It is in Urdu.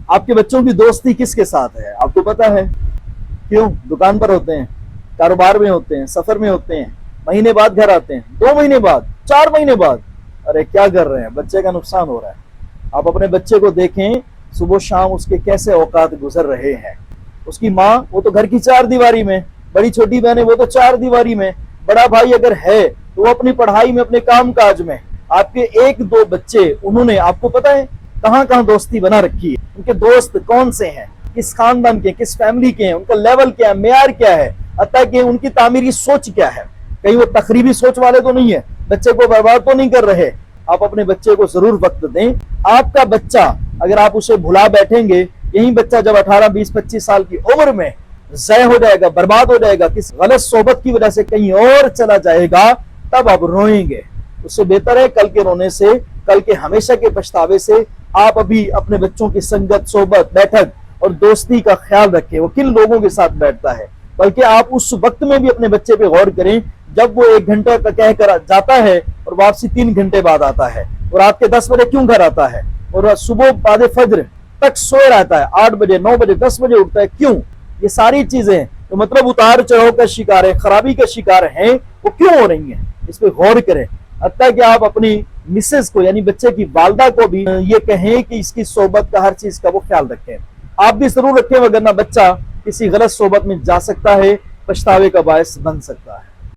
آپ کے بچوں کی دوستی کس کے ساتھ ہے آپ کو پتا ہے؟ کیوں؟ دکان پر ہوتے ہیں، کاروبار میں ہوتے ہیں، سفر میں ہوتے ہیں، مہینے بعد گھر آتے ہیں، 2 مہینے بعد، 4 مہینے بعد. ارے کیا کر رہے ہیں؟ بچے کا نقصان ہو رہا ہے. آپ اپنے بچے کو دیکھیں، صبح شام اس کے کیسے اوقات گزر رہے ہیں. اس کی ماں وہ تو گھر کی 4 دیواری میں، بڑی چھوٹی بہنیں وہ تو 4 دیواری میں، بڑا بھائی اگر ہے تو وہ اپنی پڑھائی میں، اپنے کام کاج میں. آپ کے 1-2 بچے، انہوں نے آپ کو پتا ہے کہاں کہاں دوستی بنا رکھی ہے. ان کے دوست کون سے ہیں، کس خاندان کے، کس فیملی کے ہیں، ان کا لیول کیا ہے، معیار کیا ہے، حتیٰ کہ ان کی تعمیری سوچ کیا ہے. کہیں وہ تخریبی سوچ والے تو نہیں ہے، بچے کو برباد تو نہیں کر رہے. آپ اپنے بچے کو ضرور وقت دیں. آپ کا بچہ اگر آپ اسے بھلا بیٹھیں گے، یہی بچہ جب 18 20 25 سال کی عمر میں ضائع ہو جائے گا، برباد ہو جائے گا، کس غلط صحبت کی وجہ سے کہیں اور چلا جائے گا، تب آپ روئیں گے. اس سے بہتر ہے کل کے رونے سے، کل کے ہمیشہ کے پچھتاوے سے، آپ ابھی اپنے بچوں کی سنگت، صحبت، بیٹھک اور دوستی کا خیال رکھیں. وہ کن لوگوں کے ساتھ بیٹھتا ہے، بلکہ آپ اس وقت میں بھی اپنے بچے پہ غور کریں جب وہ 1 گھنٹہ کا کہہ کر جاتا ہے اور واپسی 3 گھنٹے بعد آتا ہے، اور آپ کے 10 بجے کیوں گھر آتا ہے، اور صبح بعد فجر تک سوئے رہتا ہے، 8 بجے 9 بجے 10 بجے اٹھتا ہے، کیوں؟ یہ ساری چیزیں تو مطلب اتار چڑھاؤ کا شکار ہے، خرابی کا شکار ہیں، وہ کیوں ہو رہی ہیں؟ اس پہ غور کریں. حتیٰ کہ آپ اپنی مسز کو، یعنی بچے کی والدہ کو بھی یہ کہیں کہ اس کی صحبت کا، ہر چیز کا وہ خیال رکھیں. آپ بھی ضرور رکھیں، وگرنہ بچہ کسی غلط صحبت میں جا سکتا ہے، پچھتاوے کا باعث بن سکتا ہے.